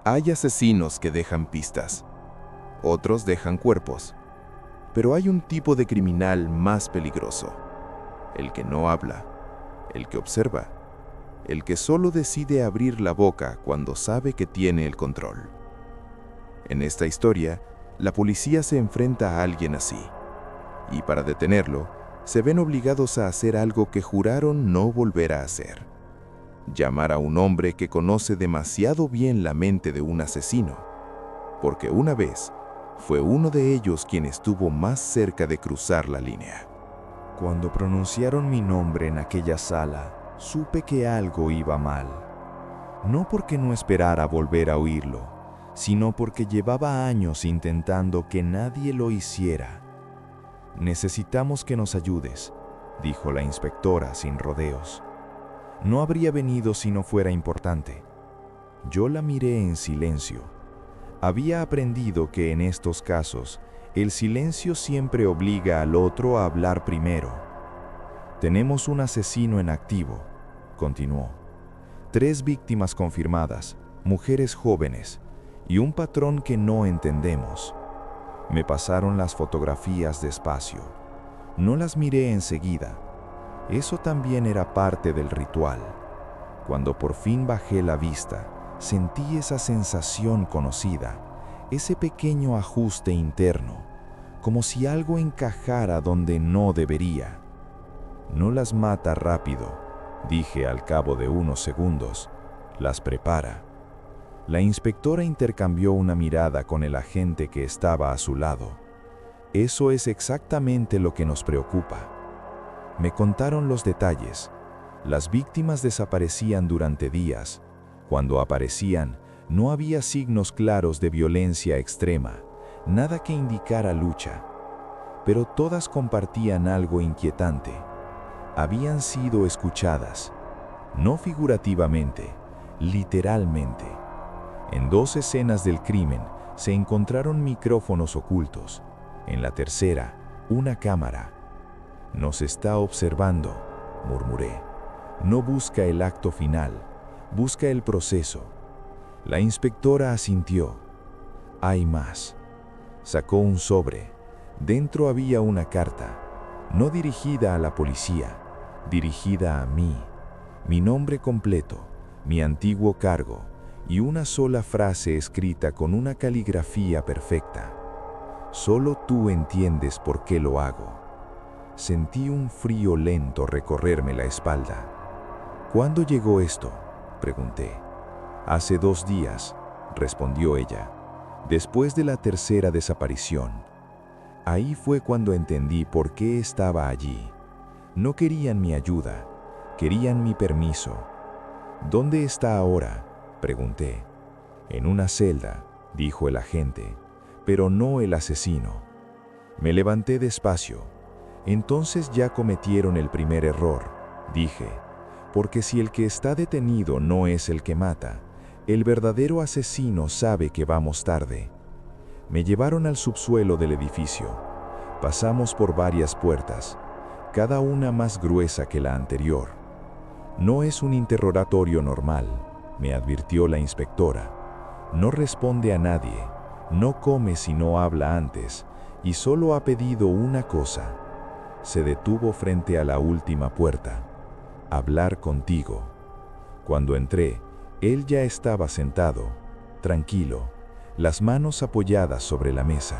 Hay asesinos que dejan pistas, otros dejan cuerpos, pero hay un tipo de criminal más peligroso: el que no habla, el que observa, el que solo decide abrir la boca cuando sabe que tiene el control. En esta historia, la policía se enfrenta a alguien así, y para detenerlo, se ven obligados a hacer algo que juraron no volver a hacer: llamar a un hombre que conoce demasiado bien la mente de un asesino, porque una vez fue uno de ellos quien estuvo más cerca de cruzar la línea. Cuando pronunciaron mi nombre en aquella sala, supe que algo iba mal. No porque no esperara volver a oírlo, sino porque llevaba años intentando que nadie lo hiciera. «Necesitamos que nos ayudes», dijo la inspectora sin rodeos. No habría venido si no fuera importante. Yo la miré en silencio. Había aprendido que en estos casos, el silencio siempre obliga al otro a hablar primero. «Tenemos un asesino en activo», continuó. 3 víctimas confirmadas, mujeres jóvenes, y un patrón que no entendemos. Me pasaron las fotografías despacio. No las miré enseguida. Eso también era parte del ritual. Cuando por fin bajé la vista, sentí esa sensación conocida, ese pequeño ajuste interno, como si algo encajara donde no debería. «No las mata rápido», dije al cabo de unos segundos. «Las prepara». La inspectora intercambió una mirada con el agente que estaba a su lado. «Eso es exactamente lo que nos preocupa». Me contaron los detalles. Las víctimas desaparecían durante días. Cuando aparecían, no había signos claros de violencia extrema, nada que indicara lucha. Pero todas compartían algo inquietante. Habían sido escuchadas, no figurativamente, literalmente. En 2 escenas del crimen se encontraron micrófonos ocultos. En la tercera, una cámara. «Nos está observando», murmuré. «No busca el acto final, busca el proceso». La inspectora asintió. «Hay más». Sacó un sobre. Dentro había una carta, no dirigida a la policía, dirigida a mí. Mi nombre completo, mi antiguo cargo, y una sola frase escrita con una caligrafía perfecta: «Solo tú entiendes por qué lo hago». Sentí un frío lento recorrerme la espalda. «¿Cuándo llegó esto?», pregunté. «Hace 2 días», respondió ella, «después de la tercera desaparición». Ahí fue cuando entendí por qué estaba allí. No querían mi ayuda, querían mi permiso. «¿Dónde está ahora?», pregunté. «En una celda», dijo el agente, «pero no el asesino». Me levanté despacio. «Entonces ya cometieron el primer error», dije, «porque si el que está detenido no es el que mata, el verdadero asesino sabe que vamos tarde». Me llevaron al subsuelo del edificio. Pasamos por varias puertas, cada una más gruesa que la anterior. «No es un interrogatorio normal», me advirtió la inspectora. «No responde a nadie, no come si no habla antes, y solo ha pedido una cosa». Se detuvo frente a la última puerta. «Hablar contigo». Cuando entré, él ya estaba sentado, tranquilo, las manos apoyadas sobre la mesa.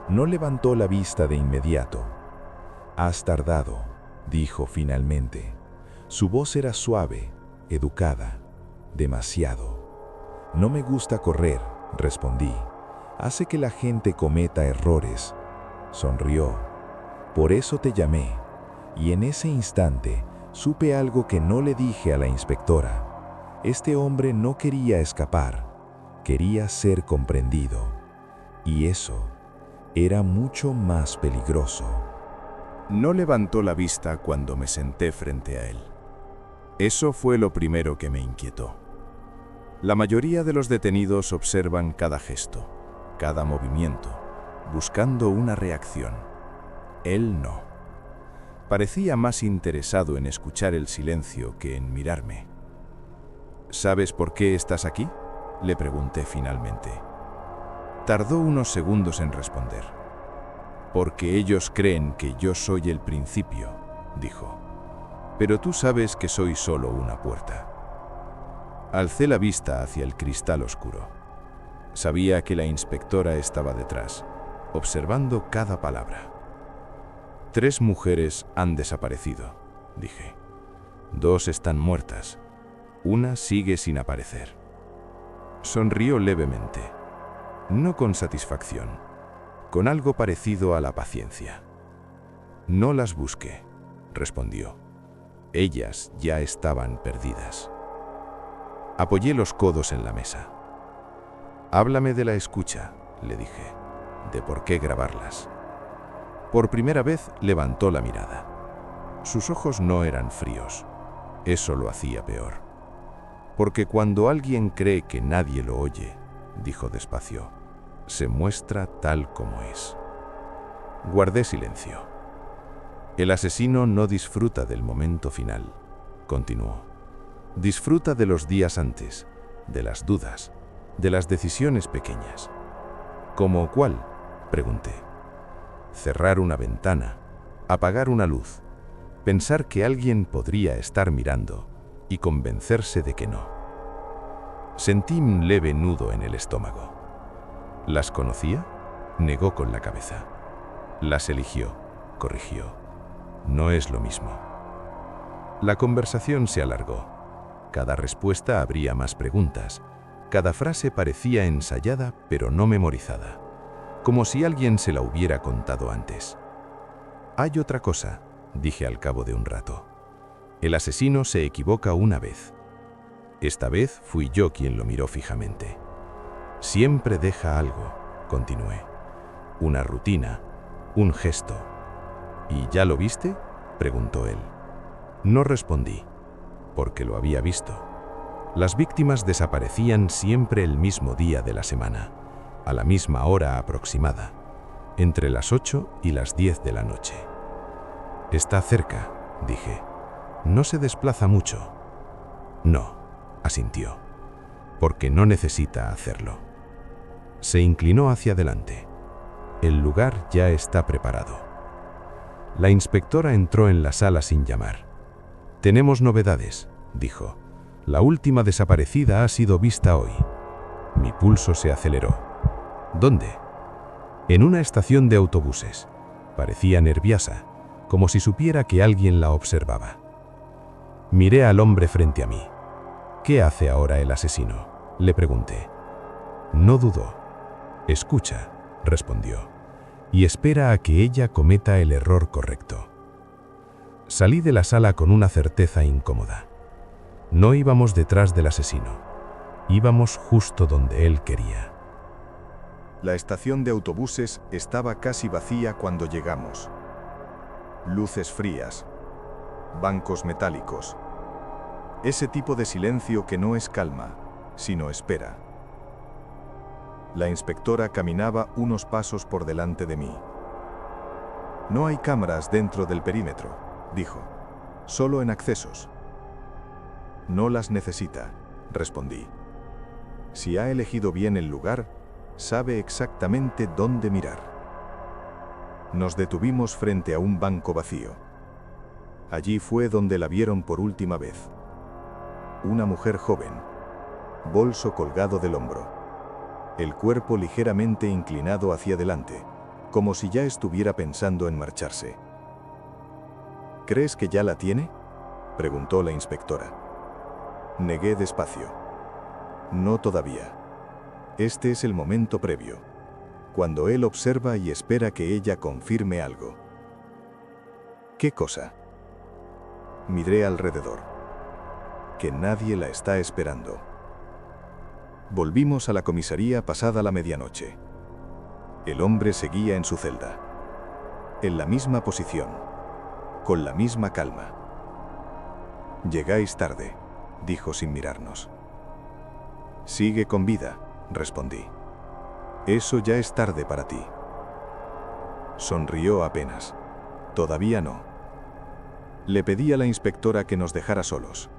No levantó la vista de inmediato. «Has tardado», dijo finalmente. Su voz era suave, educada, demasiado. «No me gusta correr», respondí. «Hace que la gente cometa errores». Sonrió. «Por eso te llamé». Y en ese instante supe algo que no le dije a la inspectora. Este hombre no quería escapar, quería ser comprendido. Y eso era mucho más peligroso. No levantó la vista cuando me senté frente a él. Eso fue lo primero que me inquietó. La mayoría de los detenidos observan cada gesto, cada movimiento, buscando una reacción. Él no. Parecía más interesado en escuchar el silencio que en mirarme. «¿Sabes por qué estás aquí?», Le pregunté finalmente. Tardó unos segundos en responder. Porque ellos creen que yo soy el principio, dijo. Pero tú sabes que soy solo una puerta. Alcé la vista hacia el cristal oscuro. Sabía que la inspectora estaba detrás, observando cada palabra. 3 mujeres han desaparecido, dije. 2 están muertas. Una sigue sin aparecer. Sonrió levemente, no con satisfacción, con algo parecido a la paciencia. No las busqué, respondió. Ellas ya estaban perdidas. Apoyé los codos en la mesa. Háblame de la escucha, le dije, de por qué grabarlas. Por primera vez levantó la mirada. Sus ojos no eran fríos. Eso lo hacía peor. Porque cuando alguien cree que nadie lo oye, dijo despacio, se muestra tal como es. Guardé silencio. El asesino no disfruta del momento final, continuó. Disfruta de los días antes, de las dudas, de las decisiones pequeñas. ¿Cómo cuál?, pregunté. Cerrar una ventana, apagar una luz, pensar que alguien podría estar mirando y convencerse de que no. Sentí un leve nudo en el estómago. ¿Las conocía? Negó con la cabeza. Las eligió, corrigió. No es lo mismo. La conversación se alargó. Cada respuesta abría más preguntas. Cada frase parecía ensayada, pero no memorizada, como si alguien se la hubiera contado antes. Hay otra cosa, dije al cabo de un rato. El asesino se equivoca una vez. Esta vez fui yo quien lo miró fijamente. Siempre deja algo, continué. Una rutina, un gesto. ¿Y ya lo viste?, preguntó él. No respondí, porque lo había visto. Las víctimas desaparecían siempre el mismo día de la semana, a la misma hora aproximada, entre las 8 y las 10 de la noche. Está cerca, dije. No se desplaza mucho. No, asintió, porque no necesita hacerlo. Se inclinó hacia adelante. El lugar ya está preparado. La inspectora entró en la sala sin llamar. Tenemos novedades, dijo. La última desaparecida ha sido vista hoy. Mi pulso se aceleró. ¿Dónde? En una estación de autobuses. Parecía nerviosa, como si supiera que alguien la observaba. Miré al hombre frente a mí. ¿Qué hace ahora el asesino?, le pregunté. No dudó. Escucha, respondió, y espera a que ella cometa el error correcto. Salí de la sala con una certeza incómoda. No íbamos detrás del asesino. Íbamos justo donde él quería. La estación de autobuses estaba casi vacía cuando llegamos. Luces frías, bancos metálicos. Ese tipo de silencio que no es calma, sino espera. La inspectora caminaba unos pasos por delante de mí. No hay cámaras dentro del perímetro, dijo. Solo en accesos. No las necesita, respondí. Si ha elegido bien el lugar, sabe exactamente dónde mirar. Nos detuvimos frente a un banco vacío. Allí fue donde la vieron por última vez. Una mujer joven, bolso colgado del hombro, el cuerpo ligeramente inclinado hacia adelante, como si ya estuviera pensando en marcharse. ¿Crees que ya la tiene?, preguntó la inspectora. Negué despacio. No todavía. Este es el momento previo, cuando él observa y espera que ella confirme algo. ¿Qué cosa? Miré alrededor. Que nadie la está esperando. Volvimos a la comisaría pasada la medianoche. El hombre seguía en su celda. En la misma posición, con la misma calma. Llegáis tarde, dijo sin mirarnos. Sigue con vida, respondí. Eso ya es tarde para ti. Sonrió apenas. Todavía no. Le pedí a la inspectora que nos dejara solos.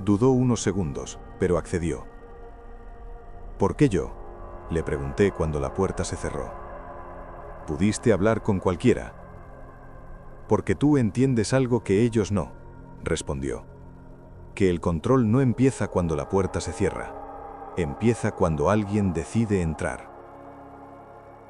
Dudó unos segundos, pero accedió. ¿Por qué yo?, le pregunté cuando la puerta se cerró. ¿Pudiste hablar con cualquiera? Porque tú entiendes algo que ellos no, respondió. Que el control no empieza cuando la puerta se cierra. Empieza cuando alguien decide entrar.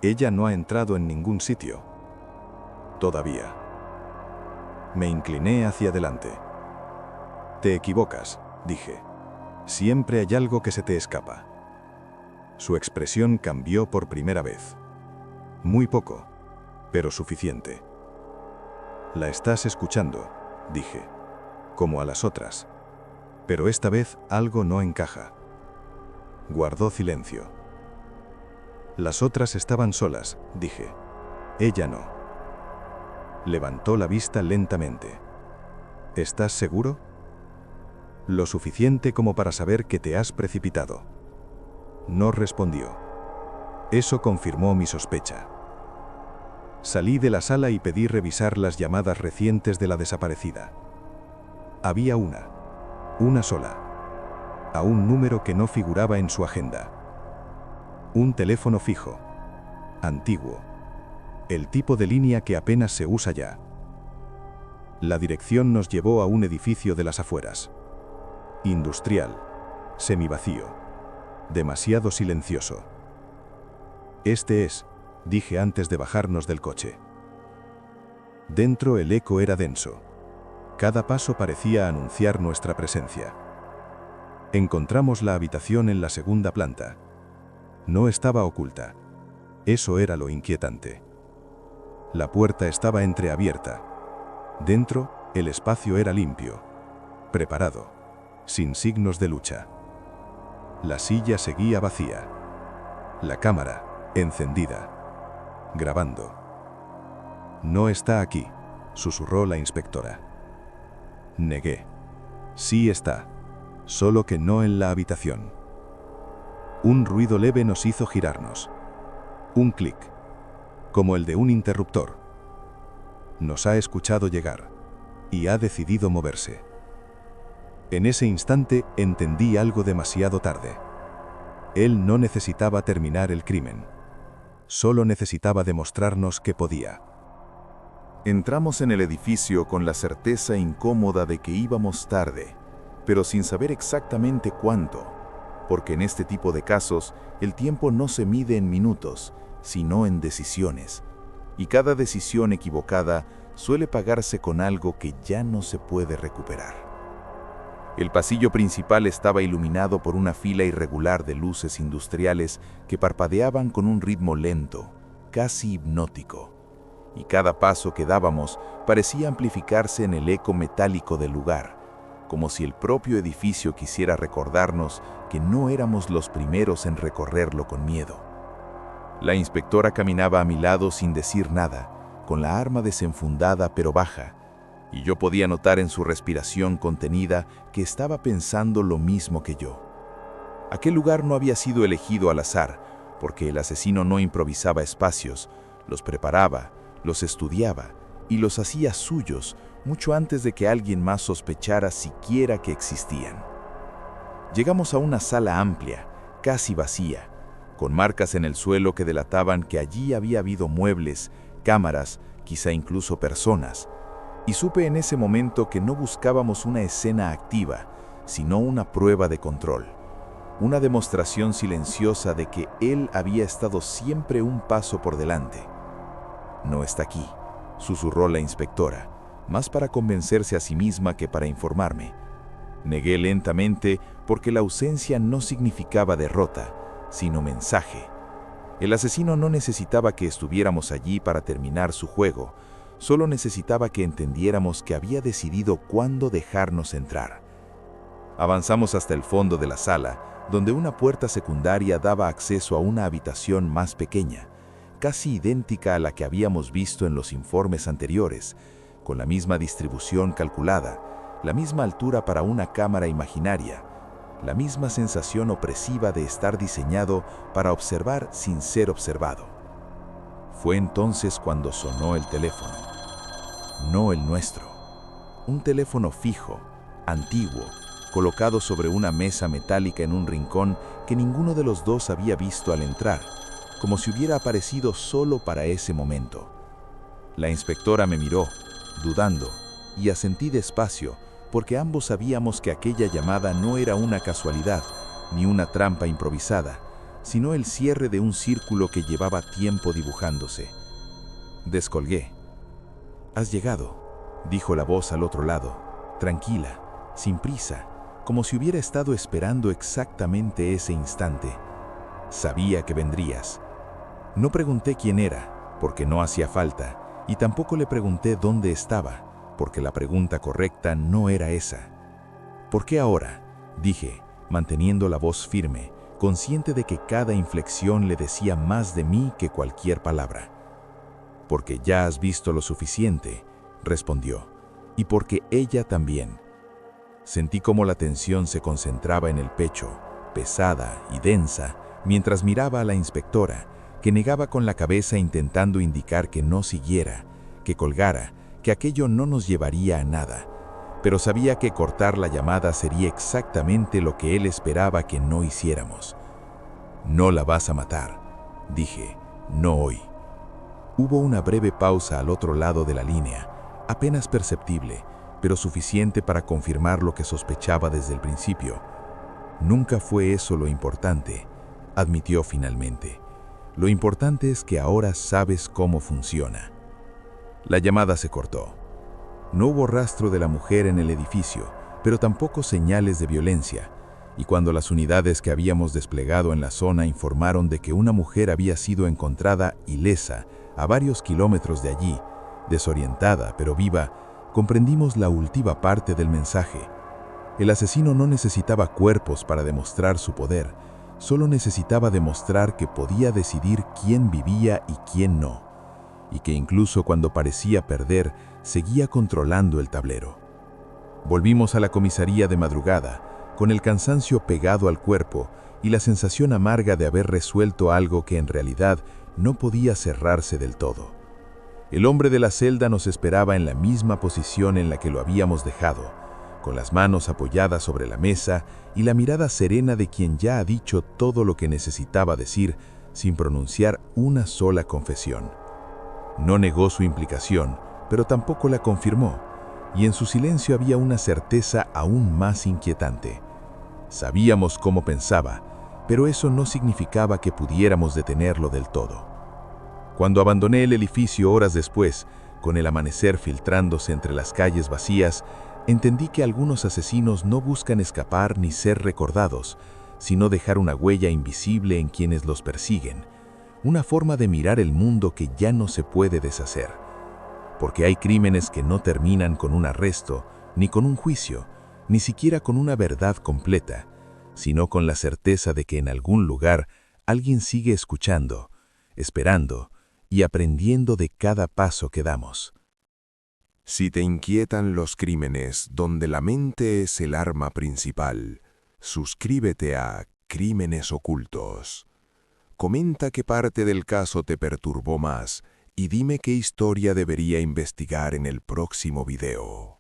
Ella no ha entrado en ningún sitio. Todavía. Me incliné hacia adelante. Te equivocas, dije. Siempre hay algo que se te escapa. Su expresión cambió por primera vez. Muy poco, pero suficiente. La estás escuchando, dije, como a las otras. Pero esta vez algo no encaja. Guardó silencio. Las otras estaban solas, dije. Ella no. Levantó la vista lentamente. ¿Estás seguro? Lo suficiente como para saber que te has precipitado. No respondió. Eso confirmó mi sospecha. Salí de la sala y pedí revisar las llamadas recientes de la desaparecida. Había una sola, a un número que no figuraba en su agenda. Un teléfono fijo, antiguo, el tipo de línea que apenas se usa ya. La dirección nos llevó a un edificio de las afueras. Industrial, semivacío, demasiado silencioso. Este es, dije antes de bajarnos del coche. Dentro el eco era denso. Cada paso parecía anunciar nuestra presencia. Encontramos la habitación en la segunda planta. No estaba oculta. Eso era lo inquietante. La puerta estaba entreabierta. Dentro, el espacio era limpio, preparado, sin signos de lucha. La silla seguía vacía. La cámara, encendida, grabando. No está aquí, susurró la inspectora. Negué. Sí está, solo que no en la habitación. Un ruido leve nos hizo girarnos. Un clic, como el de un interruptor. Nos ha escuchado llegar y ha decidido moverse. En ese instante entendí algo demasiado tarde. Él no necesitaba terminar el crimen. Solo necesitaba demostrarnos que podía. Entramos en el edificio con la certeza incómoda de que íbamos tarde, pero sin saber exactamente cuánto, porque en este tipo de casos el tiempo no se mide en minutos, sino en decisiones, y cada decisión equivocada suele pagarse con algo que ya no se puede recuperar. El pasillo principal estaba iluminado por una fila irregular de luces industriales que parpadeaban con un ritmo lento, casi hipnótico. Y cada paso que dábamos parecía amplificarse en el eco metálico del lugar, como si el propio edificio quisiera recordarnos que no éramos los primeros en recorrerlo con miedo. La inspectora caminaba a mi lado sin decir nada, con la arma desenfundada pero baja, y yo podía notar en su respiración contenida que estaba pensando lo mismo que yo. Aquel lugar no había sido elegido al azar, porque el asesino no improvisaba espacios, los preparaba, los estudiaba y los hacía suyos mucho antes de que alguien más sospechara siquiera que existían. Llegamos a una sala amplia, casi vacía, con marcas en el suelo que delataban que allí había habido muebles, cámaras, quizá incluso personas, y supe en ese momento que no buscábamos una escena activa, sino una prueba de control, una demostración silenciosa de que él había estado siempre un paso por delante. No está aquí, susurró la inspectora, más para convencerse a sí misma que para informarme. Negué lentamente porque la ausencia no significaba derrota, sino mensaje. El asesino no necesitaba que estuviéramos allí para terminar su juego, solo necesitaba que entendiéramos que había decidido cuándo dejarnos entrar. Avanzamos hasta el fondo de la sala, donde una puerta secundaria daba acceso a una habitación más pequeña, casi idéntica a la que habíamos visto en los informes anteriores, con la misma distribución calculada, la misma altura para una cámara imaginaria, la misma sensación opresiva de estar diseñado para observar sin ser observado. Fue entonces cuando sonó el teléfono. No el nuestro. Un teléfono fijo, antiguo, colocado sobre una mesa metálica en un rincón que ninguno de los dos había visto al entrar, como si hubiera aparecido solo para ese momento. La inspectora me miró, dudando, y asentí despacio, porque ambos sabíamos que aquella llamada no era una casualidad, ni una trampa improvisada, sino el cierre de un círculo que llevaba tiempo dibujándose. Descolgué. «Has llegado», dijo la voz al otro lado, tranquila, sin prisa, como si hubiera estado esperando exactamente ese instante. «Sabía que vendrías». No pregunté quién era, porque no hacía falta, y tampoco le pregunté dónde estaba, porque la pregunta correcta no era esa. «¿Por qué ahora?», dije, manteniendo la voz firme, consciente de que cada inflexión le decía más de mí que cualquier palabra. «Porque ya has visto lo suficiente», respondió, «y porque ella también». Sentí cómo la tensión se concentraba en el pecho, pesada y densa, mientras miraba a la inspectora, que negaba con la cabeza intentando indicar que no siguiera, que colgara, que aquello no nos llevaría a nada. Pero sabía que cortar la llamada sería exactamente lo que él esperaba que no hiciéramos. «No la vas a matar», dije, «no hoy». Hubo una breve pausa al otro lado de la línea, apenas perceptible, pero suficiente para confirmar lo que sospechaba desde el principio. «Nunca fue eso lo importante», admitió finalmente. «Lo importante es que ahora sabes cómo funciona». La llamada se cortó. No hubo rastro de la mujer en el edificio, pero tampoco señales de violencia, y cuando las unidades que habíamos desplegado en la zona informaron de que una mujer había sido encontrada ilesa a varios kilómetros de allí, desorientada pero viva, comprendimos la última parte del mensaje. El asesino no necesitaba cuerpos para demostrar su poder, solo necesitaba demostrar que podía decidir quién vivía y quién no, y que incluso cuando parecía perder, seguía controlando el tablero. Volvimos a la comisaría de madrugada, con el cansancio pegado al cuerpo y la sensación amarga de haber resuelto algo que en realidad no podía cerrarse del todo. El hombre de la celda nos esperaba en la misma posición en la que lo habíamos dejado, con las manos apoyadas sobre la mesa y la mirada serena de quien ya ha dicho todo lo que necesitaba decir sin pronunciar una sola confesión. No negó su implicación, pero tampoco la confirmó, y en su silencio había una certeza aún más inquietante. Sabíamos cómo pensaba, pero eso no significaba que pudiéramos detenerlo del todo. Cuando abandoné el edificio horas después, con el amanecer filtrándose entre las calles vacías, entendí que algunos asesinos no buscan escapar ni ser recordados, sino dejar una huella invisible en quienes los persiguen, una forma de mirar el mundo que ya no se puede deshacer. Porque hay crímenes que no terminan con un arresto, ni con un juicio, ni siquiera con una verdad completa, sino con la certeza de que en algún lugar alguien sigue escuchando, esperando y aprendiendo de cada paso que damos. Si te inquietan los crímenes donde la mente es el arma principal, suscríbete a Crímenes Ocultos. Comenta qué parte del caso te perturbó más y dime qué historia debería investigar en el próximo video.